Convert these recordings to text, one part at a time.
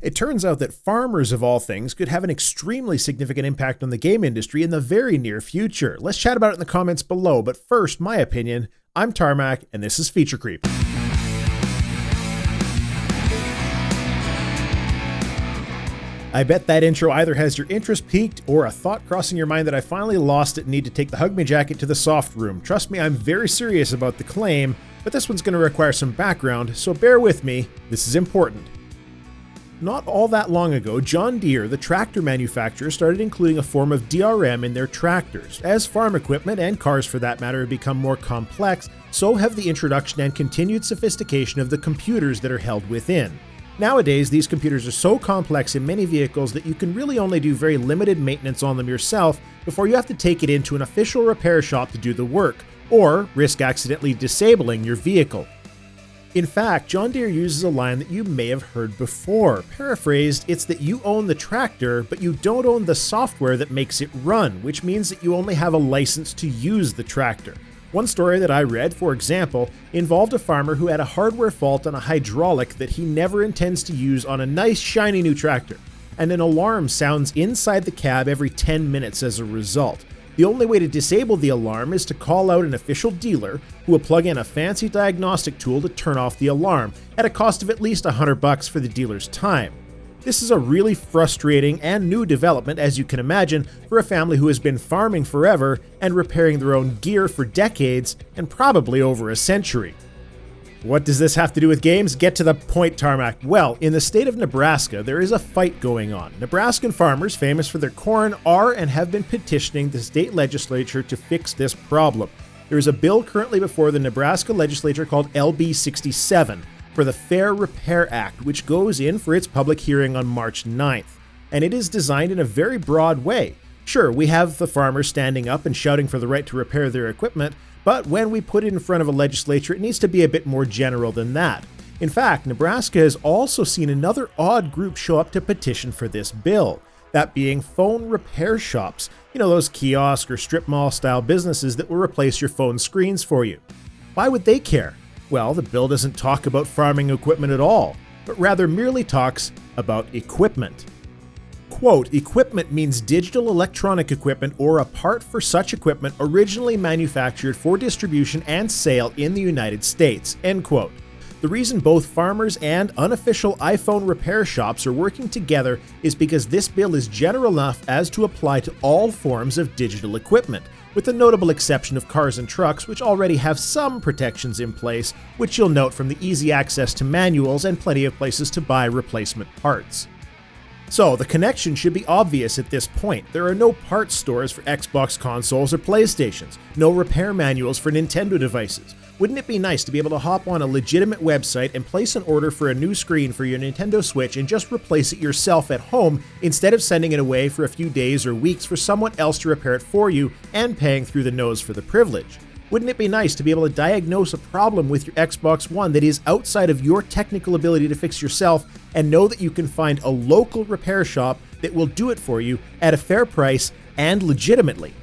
It turns out that farmers of all things could have an extremely significant impact on the game industry in the very near future. Let's chat about it in the comments below, but first, my opinion. I'm Tarmack, and this is Feature Creep. I bet that intro either has your interest piqued or a thought crossing your mind that I finally lost it and need to take the Hug Me jacket to the soft room. Trust me, I'm very serious about the claim, but this one's going to require some background, so bear with me, this is important. Not all that long ago, John Deere, the tractor manufacturer, started including a form of DRM in their tractors. As farm equipment, and cars for that matter, have become more complex, so have the introduction and continued sophistication of the computers that are held within. Nowadays, these computers are so complex in many vehicles that you can really only do very limited maintenance on them yourself before you have to take it into an official repair shop to do the work, or risk accidentally disabling your vehicle. In fact, John Deere uses a line that you may have heard before. Paraphrased, it's that you own the tractor, but you don't own the software that makes it run, which means that you only have a license to use the tractor. One story that I read, for example, involved a farmer who had a hardware fault on a hydraulic that he never intends to use on a nice shiny new tractor, and an alarm sounds inside the cab every 10 minutes as a result. The only way to disable the alarm is to call out an official dealer who will plug in a fancy diagnostic tool to turn off the alarm at a cost of at least $100 for the dealer's time. This is a really frustrating and new development, as you can imagine, for a family who has been farming forever and repairing their own gear for decades and probably over a century. What does this have to do with games? Get to the point, Tarmac. Well, in the state of Nebraska, there is a fight going on. Nebraskan farmers, famous for their corn, are and have been petitioning the state legislature to fix this problem. There is a bill currently before the Nebraska Legislature called LB 67 for the Fair Repair Act, which goes in for its public hearing on March 9th. And it is designed in a very broad way. Sure, we have the farmers standing up and shouting for the right to repair their equipment, but when we put it in front of a legislature, it needs to be a bit more general than that. In fact, Nebraska has also seen another odd group show up to petition for this bill, that being phone repair shops. You know, those kiosk or strip mall style businesses that will replace your phone screens for you. Why would they care? Well, the bill doesn't talk about farming equipment at all, but rather merely talks about equipment. Quote, equipment means digital electronic equipment or a part for such equipment originally manufactured for distribution and sale in the United States, end quote. The reason both farmers and unofficial iPhone repair shops are working together is because this bill is general enough as to apply to all forms of digital equipment, with the notable exception of cars and trucks, which already have some protections in place, which you'll note from the easy access to manuals and plenty of places to buy replacement parts. So, the connection should be obvious at this point. There are no parts stores for Xbox consoles or PlayStations, no repair manuals for Nintendo devices. Wouldn't it be nice to be able to hop on a legitimate website and place an order for a new screen for your Nintendo Switch and just replace it yourself at home instead of sending it away for a few days or weeks for someone else to repair it for you and paying through the nose for the privilege? Wouldn't it be nice to be able to diagnose a problem with your Xbox One that is outside of your technical ability to fix yourself and know that you can find a local repair shop that will do it for you at a fair price and legitimately?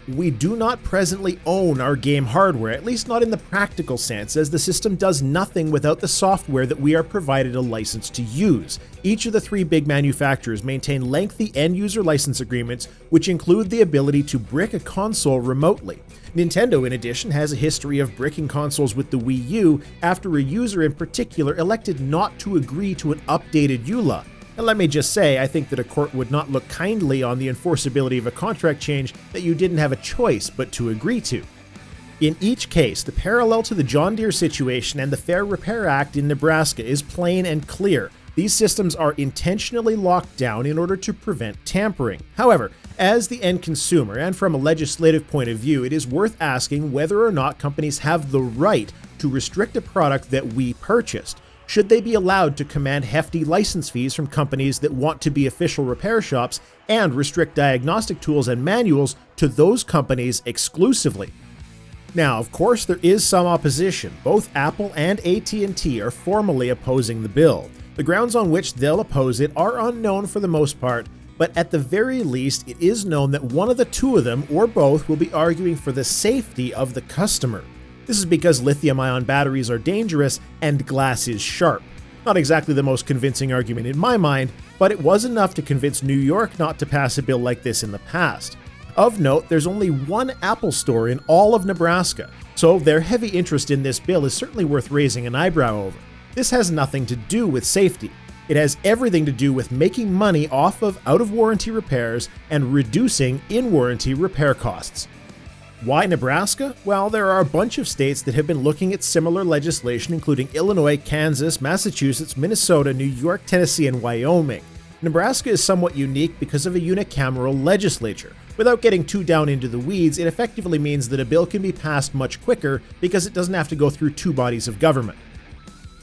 We do not presently own our game hardware, at least not in the practical sense, as the system does nothing without the software that we are provided a license to use. Each of the three big manufacturers maintain lengthy end-user license agreements, which include the ability to brick a console remotely. Nintendo, in addition, has a history of bricking consoles with the Wii U after a user in particular elected not to agree to an updated EULA. And let me just say, I think that a court would not look kindly on the enforceability of a contract change that you didn't have a choice but to agree to. In each case, the parallel to the John Deere situation and the Fair Repair Act in Nebraska is plain and clear. These systems are intentionally locked down in order to prevent tampering. However, as the end consumer and from a legislative point of view, it is worth asking whether or not companies have the right to restrict a product that we purchased. Should they be allowed to command hefty license fees from companies that want to be official repair shops and restrict diagnostic tools and manuals to those companies exclusively? Now, of course, there is some opposition. Both Apple and AT&T are formally opposing the bill. The grounds on which they'll oppose it are unknown for the most part, but at the very least, it is known that one of the two of them, or both, will be arguing for the safety of the customer. This is because lithium-ion batteries are dangerous and glass is sharp. Not exactly the most convincing argument in my mind, but it was enough to convince New York not to pass a bill like this in the past. Of note, there's only one Apple store in all of Nebraska, so their heavy interest in this bill is certainly worth raising an eyebrow over. This has nothing to do with safety. It has everything to do with making money off of out-of-warranty repairs and reducing in-warranty repair costs. Why Nebraska? Well, there are a bunch of states that have been looking at similar legislation, including Illinois, Kansas, Massachusetts, Minnesota, New York, Tennessee, and Wyoming. Nebraska is somewhat unique because of a unicameral legislature. Without getting too down into the weeds, it effectively means that a bill can be passed much quicker because it doesn't have to go through two bodies of government.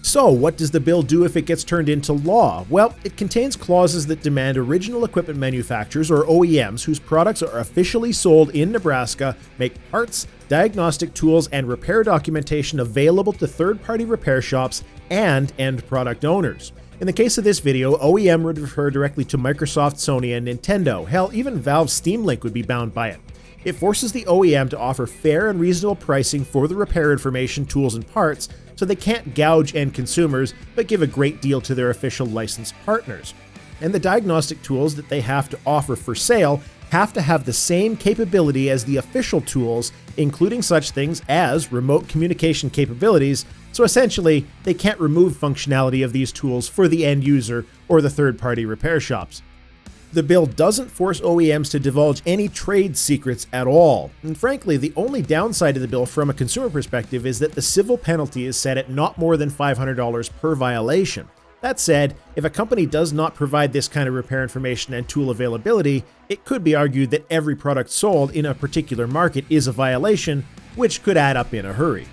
So, what does the bill do if it gets turned into law? Well, it contains clauses that demand original equipment manufacturers, or OEMs, whose products are officially sold in Nebraska, make parts, diagnostic tools, and repair documentation available to third-party repair shops and end product owners. In the case of this video, OEM would refer directly to Microsoft, Sony, and Nintendo. Hell, even Valve's Steam Link would be bound by it. It forces the OEM to offer fair and reasonable pricing for the repair information, tools, and parts, so they can't gouge end consumers, but give a great deal to their official licensed partners. And the diagnostic tools that they have to offer for sale have to have the same capability as the official tools, including such things as remote communication capabilities, so essentially, they can't remove functionality of these tools for the end user or the third-party repair shops. The bill doesn't force OEMs to divulge any trade secrets at all, and frankly, the only downside of the bill from a consumer perspective is that the civil penalty is set at not more than $500 per violation. That said, if a company does not provide this kind of repair information and tool availability, it could be argued that every product sold in a particular market is a violation, which could add up in a hurry.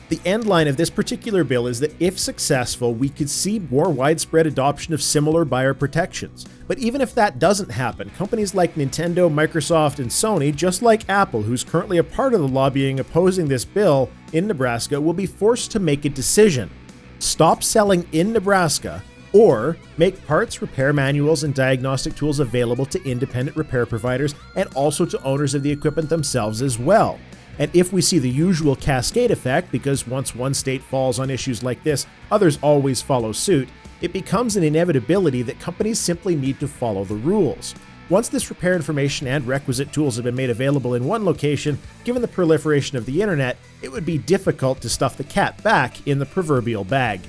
The end line of this particular bill is that if successful, we could see more widespread adoption of similar buyer protections. But even if that doesn't happen, companies like Nintendo, Microsoft, and Sony, just like Apple, who's currently a part of the lobbying opposing this bill in Nebraska, will be forced to make a decision. Stop selling in Nebraska, or make parts, repair manuals, and diagnostic tools available to independent repair providers and also to owners of the equipment themselves as well. And if we see the usual cascade effect, because once one state falls on issues like this, others always follow suit, it becomes an inevitability that companies simply need to follow the rules. Once this repair information and requisite tools have been made available in one location, given the proliferation of the internet, it would be difficult to stuff the cat back in the proverbial bag.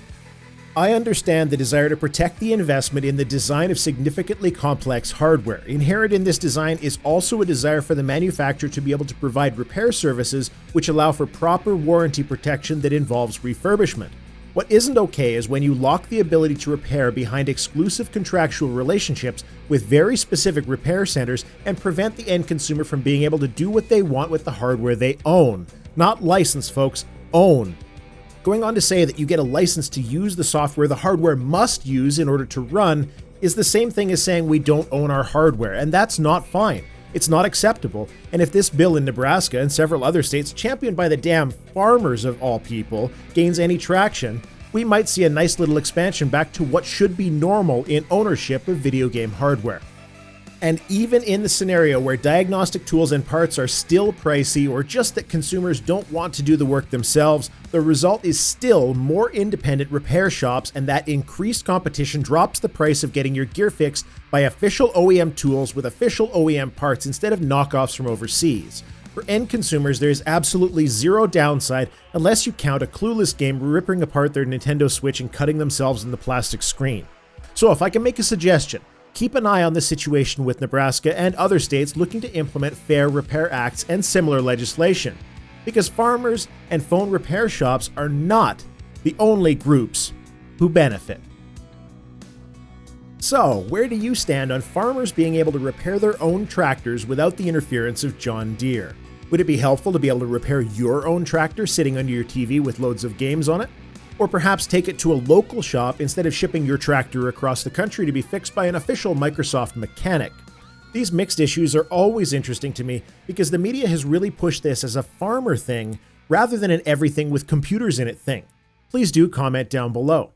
I understand the desire to protect the investment in the design of significantly complex hardware. Inherent in this design is also a desire for the manufacturer to be able to provide repair services which allow for proper warranty protection that involves refurbishment. What isn't okay is when you lock the ability to repair behind exclusive contractual relationships with very specific repair centers and prevent the end consumer from being able to do what they want with the hardware they own. Not license, folks, own. Going on to say that you get a license to use the software the hardware must use in order to run is the same thing as saying we don't own our hardware, and that's not fine. It's not acceptable, and if this bill in Nebraska and several other states, championed by the damn farmers of all people, gains any traction, we might see a nice little expansion back to what should be normal in ownership of video game hardware. And even in the scenario where diagnostic tools and parts are still pricey, or just that consumers don't want to do the work themselves, the result is still more independent repair shops, and that increased competition drops the price of getting your gear fixed by official OEM tools with official OEM parts instead of knockoffs from overseas. For end consumers, there is absolutely zero downside unless you count a clueless game ripping apart their Nintendo Switch and cutting themselves in the plastic screen. So if I can make a suggestion, keep an eye on the situation with Nebraska and other states looking to implement fair repair acts and similar legislation, because farmers and phone repair shops are not the only groups who benefit. So, where do you stand on farmers being able to repair their own tractors without the interference of John Deere? Would it be helpful to be able to repair your own tractor sitting under your TV with loads of games on it? Or perhaps take it to a local shop instead of shipping your tractor across the country to be fixed by an official Microsoft mechanic. These mixed issues are always interesting to me because the media has really pushed this as a farmer thing rather than an everything with computers in it thing. Please do comment down below.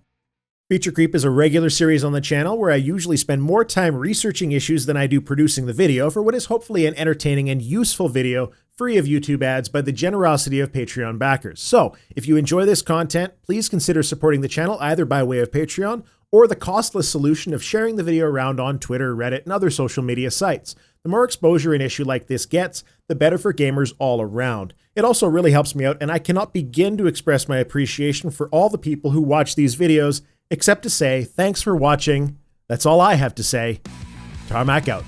Feature Creep is a regular series on the channel where I usually spend more time researching issues than I do producing the video for what is hopefully an entertaining and useful video free of YouTube ads by the generosity of Patreon backers. So, if you enjoy this content, please consider supporting the channel either by way of Patreon or the costless solution of sharing the video around on Twitter, Reddit, and other social media sites. The more exposure an issue like this gets, the better for gamers all around. It also really helps me out, and I cannot begin to express my appreciation for all the people who watch these videos, except to say thanks for watching. That's all I have to say. Tarmack out.